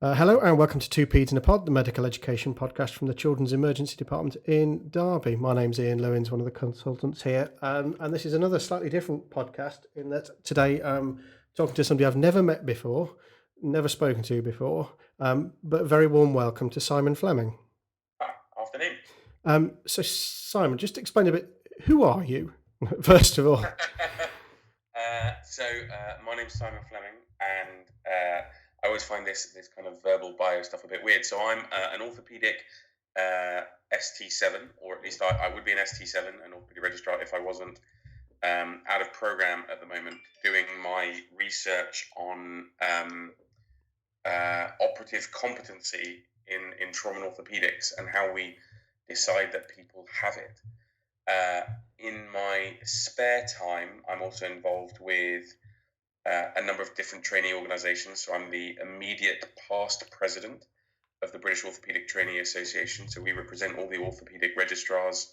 Hello and welcome to Two Peas in a Pod, the medical education podcast from the Children's Emergency Department in Derby. My name's Ian Lewins, one of the consultants here, and this is another slightly different podcast in that today I'm talking to somebody I've never met before, never spoken to before, but a very warm welcome to Simon Fleming. Afternoon. So Simon, just explain a bit, who are you, first of all? My name's Simon Fleming, and I always find this kind of verbal bio stuff a bit weird. So I'm an orthopedic ST7, or at least I would be an ST7, an orthopedic registrar if I wasn't out of program at the moment, doing my research on operative competency in trauma and orthopedics and how we decide that people have it. In my spare time, I'm also involved with a number of different trainee organisations. So I'm the immediate past president of the British Orthopaedic Trainee Association. So we represent all the orthopaedic registrars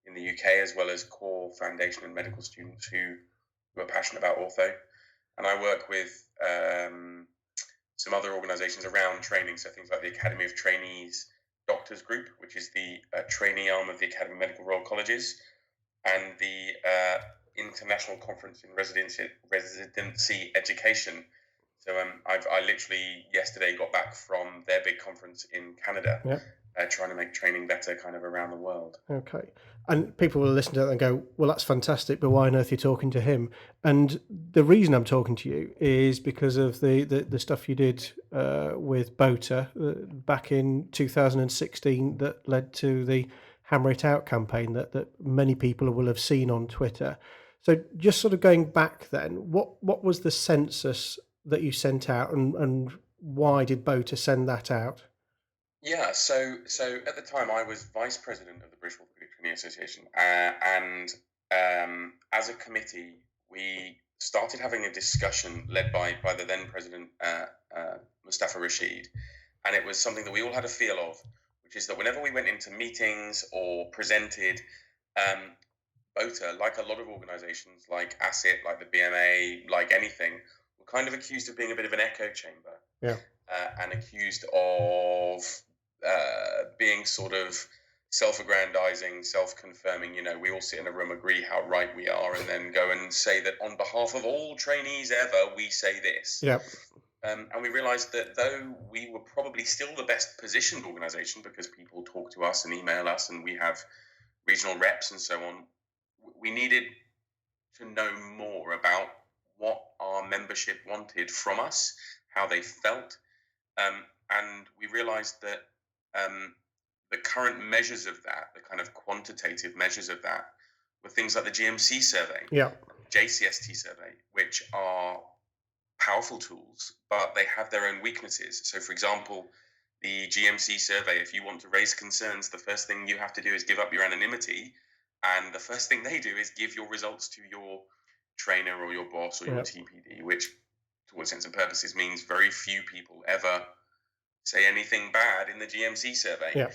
in the UK, as well as core foundation and medical students who are passionate about ortho. And I work with some other organisations around training. So things like the Academy of Trainees Doctors Group, which is the trainee arm of the Academy of Medical Royal Colleges, and the International Conference in Residency Education. So I literally yesterday got back from their big conference in Canada, trying to make training better kind of around the world. Okay. And people will listen to that and go, well, that's fantastic, but why on earth are you talking to him? And the reason I'm talking to you is because of the stuff you did with BOTA back in 2016 that led to the Hammer It Out campaign that many people will have seen on Twitter. So just sort of going back then, what was the census that you sent out and why did BOTA send that out? Yeah, so at the time I was vice president of the British Orthopaedic Trainee Association, and as a committee we started having a discussion led by the then president Mustafa Rashid, and it was something that we all had a feel of, which is that whenever we went into meetings or presented, BOTA, like a lot of organisations, like ASIT, like the BMA, like anything, were kind of accused of being a bit of an echo chamber. Yeah. And accused of being sort of self-aggrandizing, self-confirming. You know, we all sit in a room, agree how right we are, and then go and say that on behalf of all trainees ever, we say this. Yeah. And we realized that though we were probably still the best positioned organization because people talk to us and email us and we have regional reps and so on, we needed to know more about what our membership wanted from us, how they felt. And we realized that the current measures of that, the kind of quantitative measures of that, were things like the GMC survey, JCST survey, which are powerful tools, but they have their own weaknesses. So, for example, the GMC survey, if you want to raise concerns, the first thing you have to do is give up your anonymity. And the first thing they do is give your results to your trainer or your boss or your TPD, which to all intents and purposes means very few people ever say anything bad in the GMC survey. Yeah.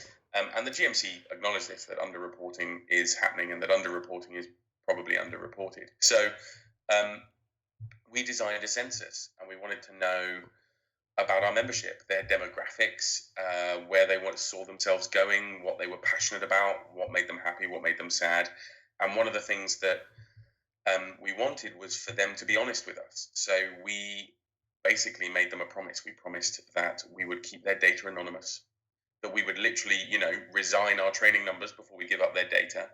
And the GMC acknowledge this, that underreporting is happening and that underreporting is probably underreported. So we designed a census and we wanted to know about our membership, their demographics, where they saw themselves going, what they were passionate about, what made them happy, what made them sad. And one of the things that we wanted was for them to be honest with us. So we basically made them a promise. We promised that we would keep their data anonymous, that we would literally, resign our training numbers before we give up their data.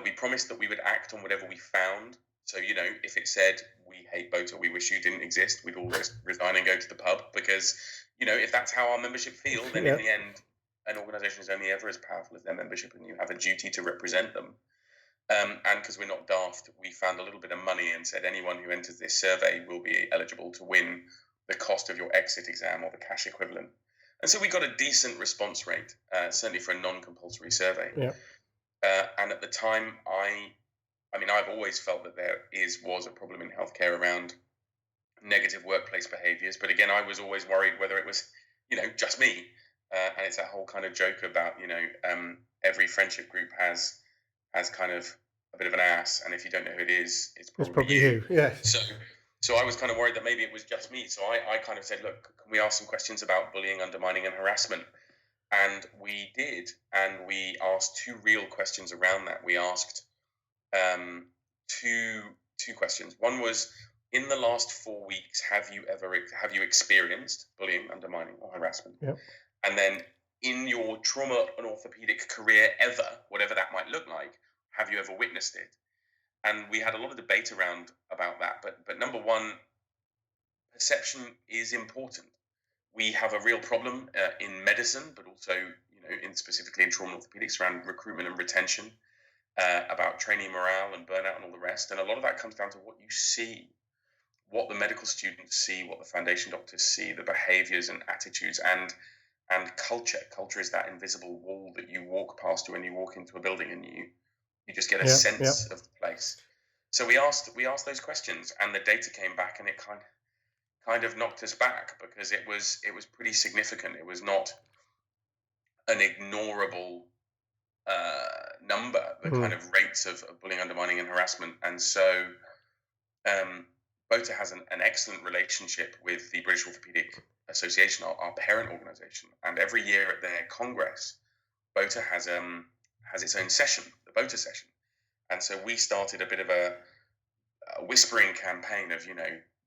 We promised that we would act on whatever we found. So, if it said, we hate BOTA, we wish you didn't exist, we'd all just resign and go to the pub because, if that's how our membership feel, then in the end, an organisation is only ever as powerful as their membership and you have a duty to represent them. And because we're not daft, we found a little bit of money and said anyone who enters this survey will be eligible to win the cost of your exit exam or the cash equivalent. And so we got a decent response rate, certainly for a non-compulsory survey. Yeah. And at the time, I've always felt that there was a problem in healthcare around negative workplace behaviours. But again, I was always worried whether it was, just me. And it's that whole kind of joke about, every friendship group has kind of a bit of an ass, and if you don't know who it is, it's probably you. Yeah. So I was kind of worried that maybe it was just me. So I kind of said, look, can we ask some questions about bullying, undermining, and harassment? And we did. And we asked two real questions around that. We asked um, two questions. One was, in the last 4 weeks, have you experienced bullying, undermining, or harassment? Yep. And then, in your trauma and orthopedic career ever, whatever that might look like, have you ever witnessed it? And we had a lot of debate around about that. But number one, perception is important. We have a real problem in medicine, but also specifically in trauma and orthopedics around recruitment and retention, about training morale and burnout and all the rest. And a lot of that comes down to what you see, what the medical students see, what the foundation doctors see, the behaviors and attitudes, and culture. Culture is that invisible wall that you walk past when you walk into a building, and you just get a Yep. Yep. sense of the place. So we asked those questions, and the data came back, and it kind of knocked us back, because it was pretty significant. It was not an ignorable number, the kind of rates of bullying, undermining, and harassment. And so BOTA has an excellent relationship with the British Orthopaedic Association, our parent organisation, and every year at their congress, BOTA has its own session, the BOTA session. And so we started a bit of a whispering campaign of,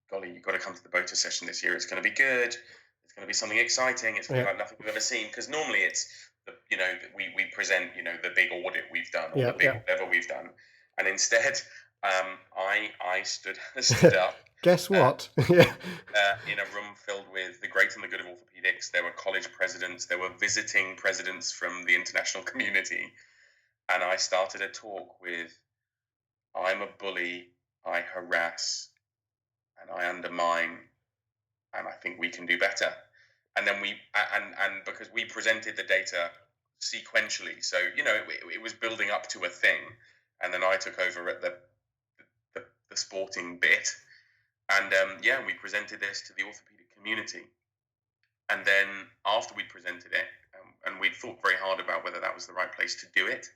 golly, you've got to come to the BOTA session this year. It's going to be good. It's going to be something exciting. It's going to be like nothing we've ever seen. Because normally it's, we present, the big audit we've done, or the big whatever we've done. And instead, I stood up. Guess what? In a room filled with the great and the good of orthopedics. There were college presidents. There were visiting presidents from the international community. And I started a talk with, I'm a bully, I harass, and I undermine, and I think we can do better. And then and because we presented the data sequentially, so it was building up to a thing, and then I took over at the sporting bit, and we presented this to the orthopedic community. And then after we presented it, and we thought very hard about whether that was the right place to do it,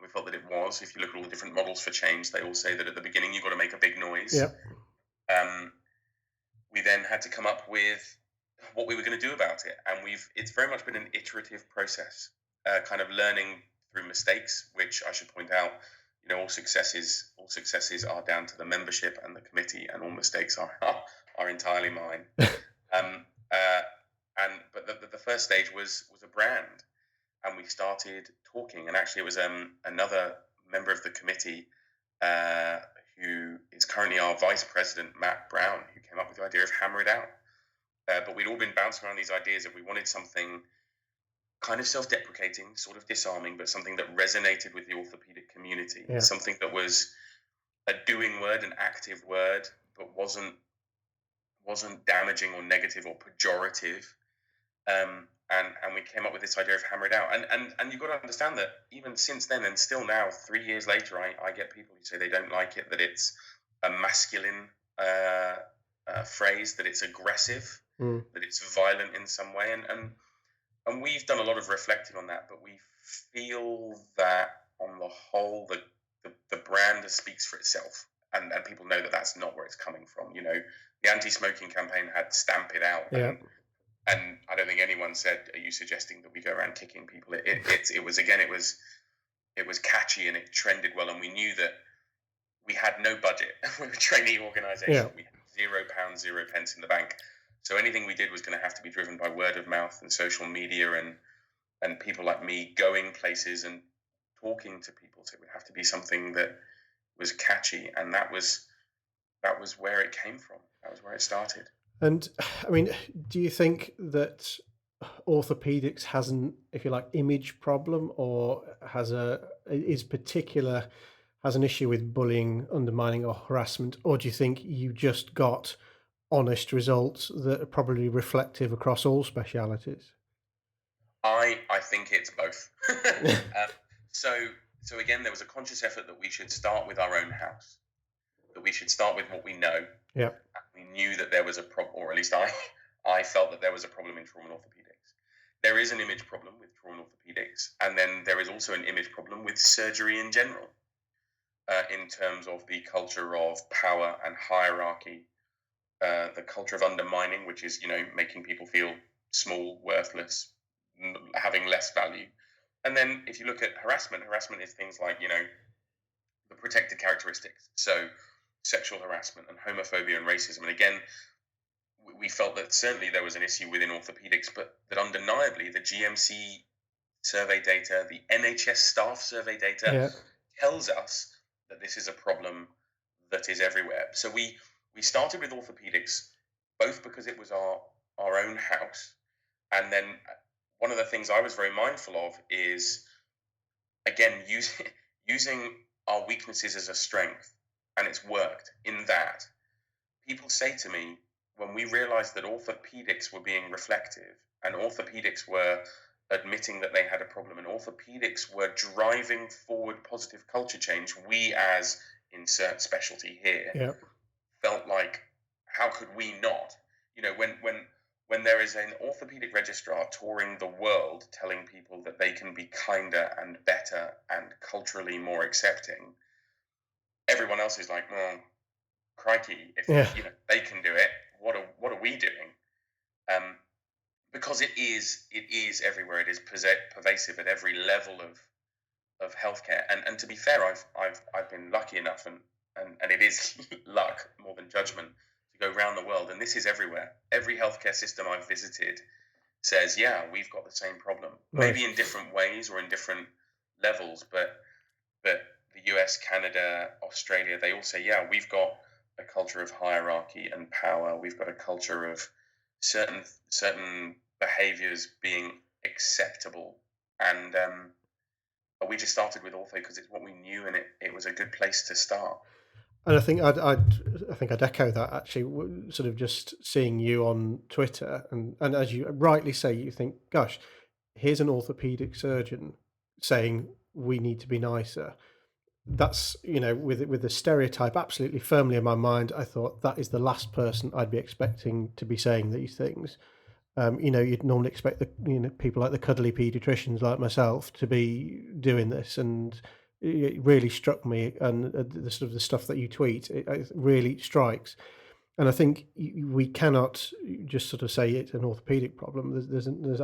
we felt that it was. If you look at all the different models for change, they all say that at the beginning you've got to make a big noise. Yep. We then had to come up with what we were going to do about it, and it's very much been an iterative process, kind of learning through mistakes, which I should point out, all successes are down to the membership and the committee, and all mistakes are entirely mine. But the first stage was a brand. And we started talking, and actually it was another member of the committee who is currently our vice president, Matt Brown, who came up with the idea of Hammer It Out. But we'd all been bouncing around these ideas of we wanted something kind of self-deprecating, sort of disarming, but something that resonated with the orthopedic community, something that was a doing word, an active word, but wasn't damaging or negative or pejorative. And we came up with this idea of Hammer It Out. And you've got to understand that even since then, and still now, 3 years later, I get people who say they don't like it, that it's a masculine phrase, that it's aggressive, that it's violent in some way. And we've done a lot of reflecting on that, but we feel that on the whole, the brand speaks for itself. And people know that that's not where it's coming from. The anti-smoking campaign had Stamp It Out. Yeah. And I don't think anyone said, "Are you suggesting that we go around kicking people?" It was catchy, and it trended well. And we knew that we had no budget. We were a trainee organisation. Yeah. We had £0, 0 pence in the bank. So anything we did was going to have to be driven by word of mouth and social media, and people like me going places and talking to people. So it would have to be something that was catchy, and that was where it came from. That was where it started. And I mean, do you think that orthopedics has an, if you like, image problem, or has an issue with bullying, undermining, or harassment, or do you think you just got honest results that are probably reflective across all specialities? I think it's both. So again, there was a conscious effort that we should start with our own house, that we should start with what we know. Yeah. We knew that there was a problem, or at least I felt that there was a problem in trauma and orthopedics. There is an image problem with trauma and orthopedics, and then there is also an image problem with surgery in general, in terms of the culture of power and hierarchy, the culture of undermining, which is making people feel small, worthless, having less value. And then if you look at harassment, harassment is things like the protected characteristics. So sexual harassment and homophobia and racism. And again, we felt that certainly there was an issue within orthopedics, but that undeniably the GMC survey data, the NHS staff survey data Yeah. tells us that this is a problem that is everywhere. So we started with orthopedics both because it was our own house, and then one of the things I was very mindful of is again using using our weaknesses as a strength, and it's worked in that people say to me when we realized that orthopedics were being reflective and orthopedics were admitting that they had a problem and orthopedics were driving forward positive culture change, we as insert specialty here Yeah. felt like how could we not? When there is an orthopedic registrar touring the world telling people that they can be kinder and better and culturally more accepting, everyone else is like, well, crikey, if Yeah. they can do it, what are we doing? Um, because it is everywhere. It is pervasive at every level of healthcare. And to be fair, I've been lucky enough, and it is luck more than judgment to go around the world, and this is everywhere. Every healthcare system I've visited says, yeah, we've got the same problem, Right. maybe in different ways or in different levels, but the US, Canada, Australia, they all say, yeah, we've got a culture of hierarchy and power. We've got a culture of certain behaviors being acceptable. And we just started with ortho because it's what we knew, and it was a good place to start. And I think I'd echo that actually. Sort of just seeing you on Twitter, and as you rightly say, you think, "Gosh, here's an orthopedic surgeon saying we need to be nicer." That's with the stereotype absolutely firmly in my mind. I thought that is the last person I'd be expecting to be saying these things. You'd normally expect people like the cuddly paediatricians like myself to be doing this, and it really struck me. And the sort of the stuff that you tweet, it really strikes. And I think we cannot just sort of say it's an orthopedic problem. I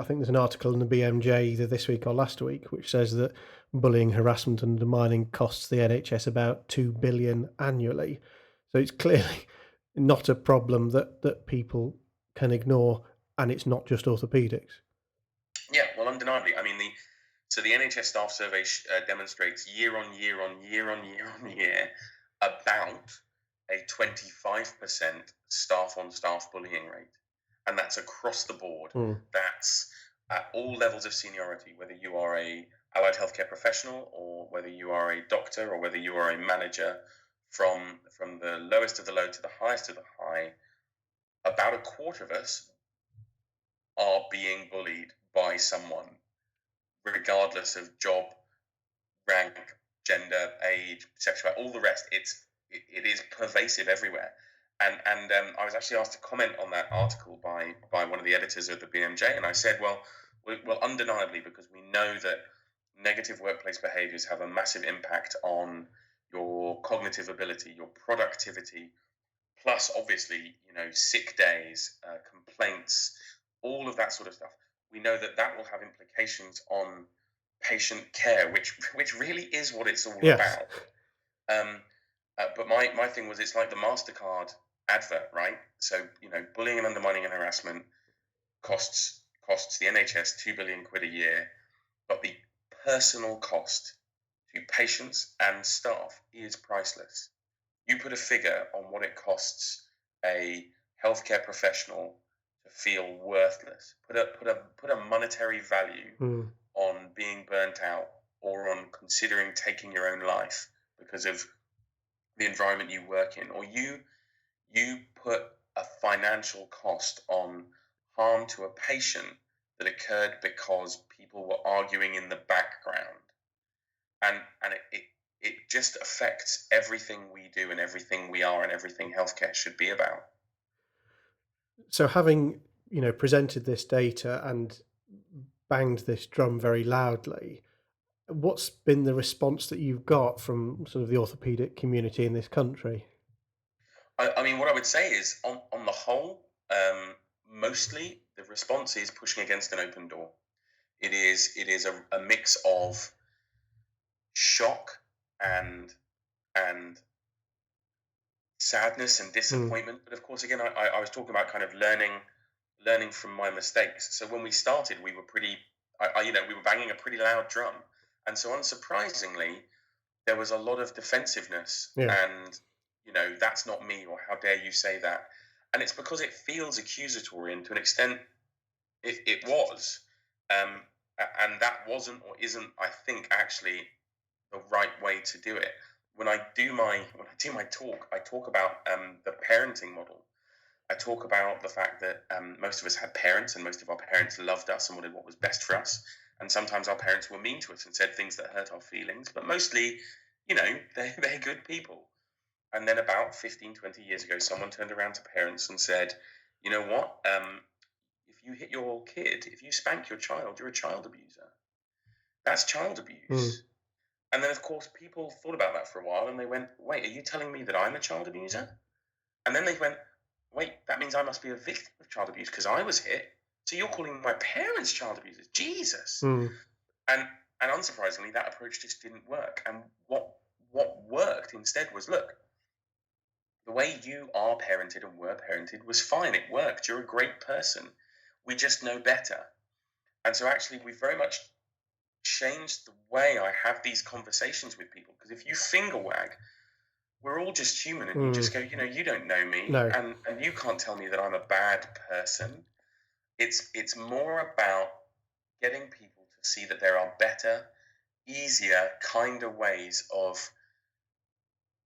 think there's an article in the BMJ either this week or last week which says that bullying, harassment, and undermining costs the NHS about 2 billion annually. So it's clearly not a problem that people can ignore, and it's not just orthopedics. Yeah, well, undeniably. I mean, the NHS staff survey demonstrates year on year on year on year on year about a 25% staff on staff bullying rate, and that's across the board. Mm. That's at all levels of seniority, whether you are a allied healthcare professional or whether you are a doctor or whether you are a manager, from the lowest of the low to the highest of the high. About a quarter of us are being bullied by someone, regardless of job, rank, gender, age, sexuality, all the rest. It is pervasive everywhere. And I was actually asked to comment on that article by one of the editors of the BMJ, and I said, well, undeniably, because we know that negative workplace behaviors have a massive impact on your cognitive ability, your productivity, plus obviously sick days, complaints, all of that sort of stuff. We know that that will have implications on patient care, which really is what it's all Yes. about. um, but my thing was, it's like the MasterCard advert, right? So bullying and undermining and harassment costs the NHS 2 billion quid a year, but the personal cost to patients and staff is priceless. You put a figure on what it costs a healthcare professional to feel worthless. Put a monetary value Mm. on being burnt out or on considering taking your own life because of the environment you work in, or you put a financial cost on harm to a patient that occurred because people were arguing in the background, and it just affects everything we do and everything we are and everything healthcare should be about. So having presented this data and banged this drum very loudly, what's been the response that you've got from sort of the orthopedic community in this country? I mean, what I would say is, on the whole, mostly the response is pushing against an open door. It is a mix of shock and and sadness and Mm. disappointment. But of course, again, I was talking about kind of learning from my mistakes. So when we started, we were pretty, we were banging a pretty loud drum, and so unsurprisingly, there was a lot of defensiveness, Yeah. and that's not me, or how dare you say that. And it's because it feels accusatory, and to an extent it was, um, and that wasn't or isn't, I think, actually the right way to do it. When I do my talk, I talk about the parenting model. I talk about the fact that most of us had parents, and most of our parents loved us and wanted what was best for us. And sometimes our parents were mean to us and said things that hurt our feelings, but mostly, they're good people. And then about 15, 20 years ago, someone turned around to parents and said, you know what? If you hit your kid, if you spank your child, you're a child abuser. That's child Mm. abuse. And then, of course, people thought about that for a while and they went, wait, are you telling me that I'm a child abuser? And then they went, wait, that means I must be a victim of child abuse because I was hit. So you're calling my parents child abusers? Jesus. Mm. And and unsurprisingly, that approach just didn't work. And what worked instead was, look, the way you are parented and were parented was fine. It worked. You're a great person. We just know better. And so actually we very much changed the way I have these conversations with people. Because if you finger wag, we're all just human, and you Mm. just go, you don't know me, No. and you can't tell me that I'm a bad person. It's more about getting people to see that there are better, easier, kinder ways of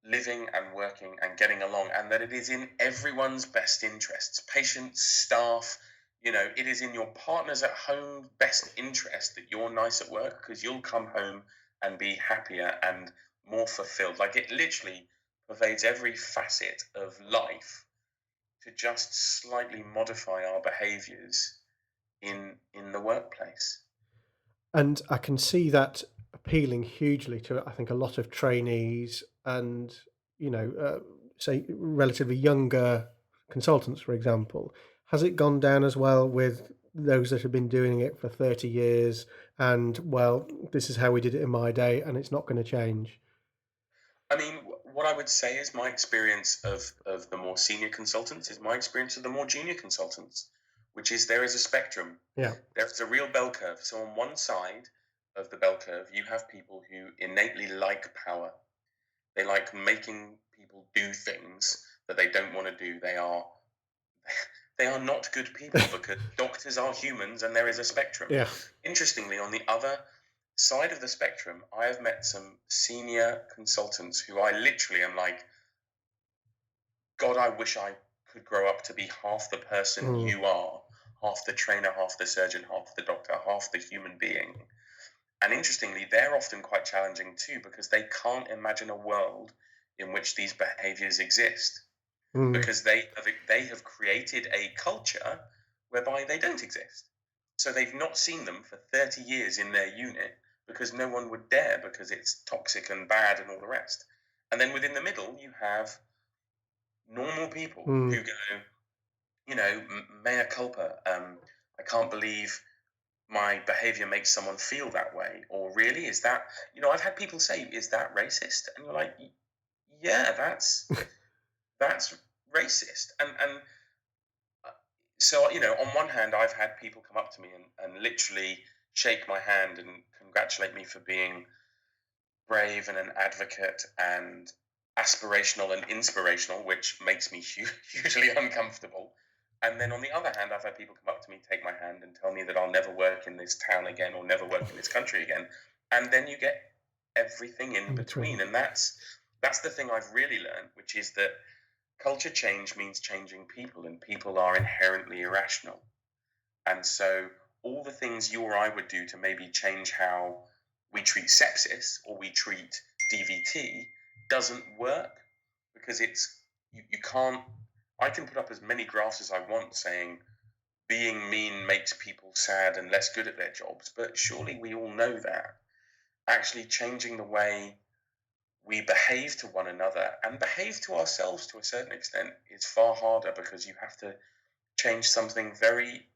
living and working and getting along, and that it is in everyone's best interests, patients, staff. It is in your partners at home best interest that you're nice at work, because you'll come home and be happier and more fulfilled. Like, it literally pervades every facet of life to just slightly modify our behaviors in the workplace. And I can see that appealing hugely to, I think, a lot of trainees and, say, relatively younger consultants, for example. Has it gone down as well with those that have been doing it for 30 years and, well, this is how we did it in my day and it's not going to change? I mean, what I would say is my experience of the more senior consultants is my experience of the more junior consultants, which is there is a spectrum. Yeah. There's a real bell curve. So on one side of the bell curve, you have people who innately like power. They like making people do things that they don't want to do. They are not good people, because doctors are humans and there is a spectrum. Yeah. Interestingly, on the other side of the spectrum, I have met some senior consultants who I literally am like, God, I wish I could grow up to be half the person Mm. you are, half the trainer, half the surgeon, half the doctor, half the human being. And interestingly, they're often quite challenging too, because they can't imagine a world in which these behaviors exist, Mm. because they have created a culture whereby they don't exist. So they've not seen them for 30 years in their unit, because no one would dare, because it's toxic and bad and all the rest. And then within the middle, you have normal people Mm. who go, mea culpa. I can't believe my behavior makes someone feel that way. Or really, is that, I've had people say, is that racist? And you're like, yeah, that's racist. And so, on one hand, I've had people come up to me and literally shake my hand and congratulate me for being brave and an advocate and aspirational and inspirational, which makes me hugely uncomfortable. And then on the other hand, I've had people come up to me, take my hand, and tell me that I'll never work in this town again or never work in this country again. And then you get everything in In between. between. And that's the thing I've really learned, which is that culture change means changing people, and people are inherently irrational. And so all the things you or I would do to maybe change how we treat sepsis or we treat DVT doesn't work, because you can't. I can put up as many graphs as I want saying being mean makes people sad and less good at their jobs, but surely we all know that actually changing the way we behave to one another and behave to ourselves to a certain extent is far harder, because you have to change something very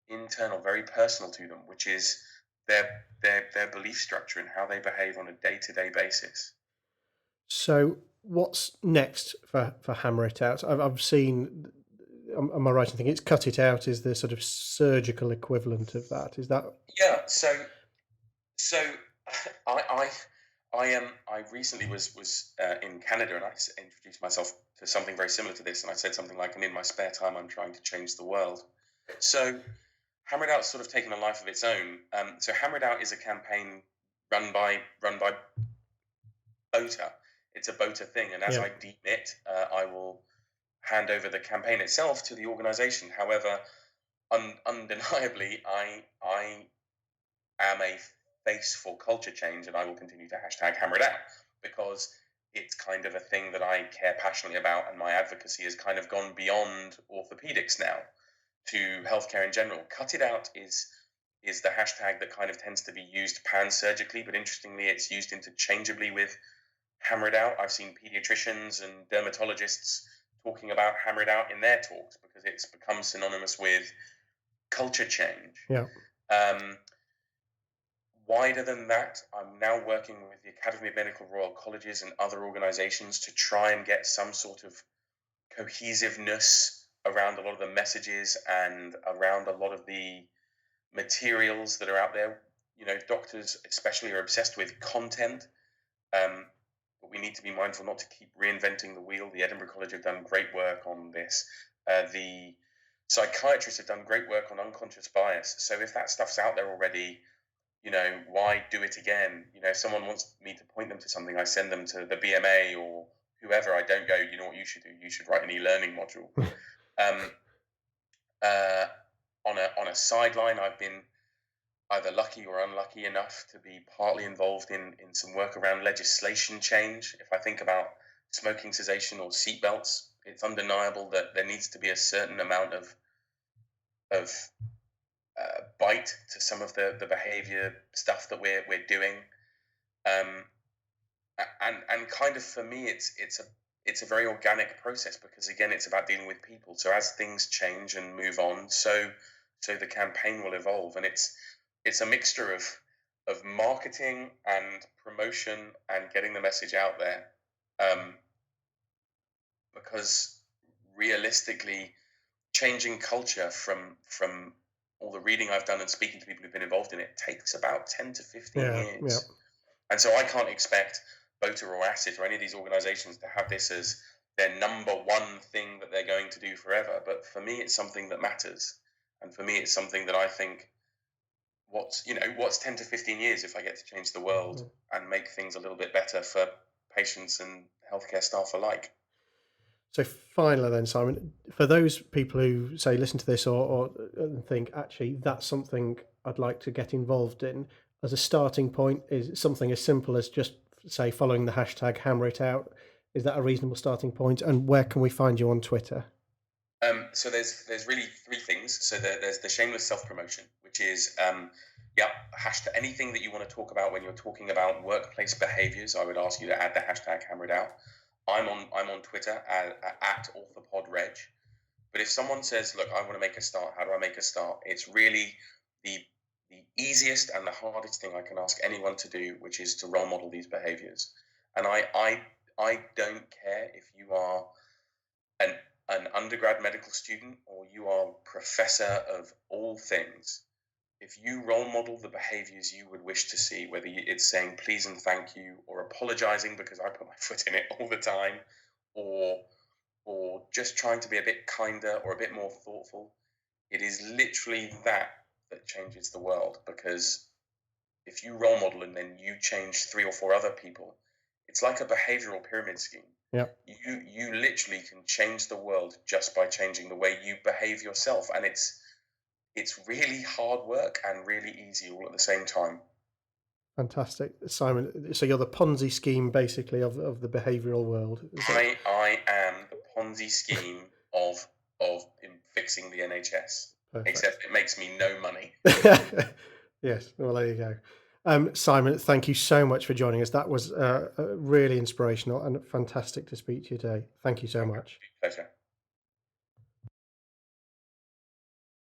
internal, very personal to them, which is their belief structure and how they behave on a day-to-day basis. So what's next for Hammer It Out? I've seen. Am I right in thinking it's Cut It Out is the sort of surgical equivalent of that? Is that Yeah. So I I recently was in Canada, and introduced myself to something very similar to this, and I said something like, "And in my spare time, I'm trying to change the world." So Hammer It Out's sort of taken a life of its own. So Hammer It Out is a campaign run by BOTA. It's a BOTA thing, and as yeah I deem it, I will hand over the campaign itself to the organisation. However, undeniably, I am a face for culture change, and I will continue to hashtag Hammer It Out, because it's kind of a thing that I care passionately about, and my advocacy has kind of gone beyond orthopedics now to healthcare in general. Cut It Out is the hashtag that kind of tends to be used pan-surgically, but interestingly, it's used interchangeably with Hammer It Out. I've seen pediatricians and dermatologists talking about Hammer It Out in their talks, because it's become synonymous with culture change. yeah Um, Wider than that, I'm now working with the Academy of Medical Royal Colleges and other organizations to try and get some sort of cohesiveness around a lot of the messages and around a lot of the materials that are out there. Doctors especially are obsessed with content, but we need to be mindful not to keep reinventing the wheel. The Edinburgh College have done great work on this. The psychiatrists have done great work on unconscious bias. So if that stuff's out there already, why do it again? If someone wants me to point them to something, I send them to the BMA or whoever. I don't go, you know what you should do? You should write an e-learning module. Um, uh, on a sideline, I've been either lucky or unlucky enough to be partly involved in some work around legislation change. If I think about smoking cessation or seatbelts, it's undeniable that there needs to be a certain amount of bite to some of the behavior stuff that we're doing. Um, and kind of for me, it's a very organic process, because again, it's about dealing with people. So as things change and move on, so the campaign will evolve, and it's a mixture of marketing and promotion and getting the message out there. Because realistically, changing culture from all the reading I've done and speaking to people who've been involved in it takes about 10 to 15 yeah years. And so I can't expect BOTA or ACID or any of these organizations to have this as their number one thing that they're going to do forever. But for me, it's something that matters. And for me, it's something that I think, what's 10 to 15 years if I get to change the world and make things a little bit better for patients and healthcare staff alike. So finally, then, Simon, for those people who say listen to this or think actually that's something I'd like to get involved in, as a starting point, is something as simple as just say following the hashtag Hammer It Out. Is that a reasonable starting point? And where can we find you on Twitter? So there's really three things. So there's the shameless self promotion, which is hashtag anything that you want to talk about when you're talking about workplace behaviors. I would ask you to add the hashtag Hammer It Out. I'm on Twitter at authorpodreg. But if someone says, "Look, I want to make a start. How do I make a start?" It's really the the easiest and the hardest thing I can ask anyone to do, which is to role model these behaviors. And I don't care if you are an an undergrad medical student or you are professor of all things. If you role model the behaviors you would wish to see, whether it's saying please and thank you, or apologizing because I put my foot in it all the time, or just trying to be a bit kinder or a bit more thoughtful, it is literally that changes the world. Because if you role model and then you change 3 or 4 other people, it's like a behavioral pyramid scheme. Yeah. You literally can change the world just by changing the way you behave yourself, and it's really hard work and really easy all at the same time. Fantastic, Simon. So you're the Ponzi scheme, basically, of the behavioural world. I am the Ponzi scheme of fixing the NHS, Perfect. except it makes me no money. Yes. Well, there you go. Simon, thank you so much for joining us. That was really inspirational and fantastic to speak to you today. Thank you so much. Pleasure.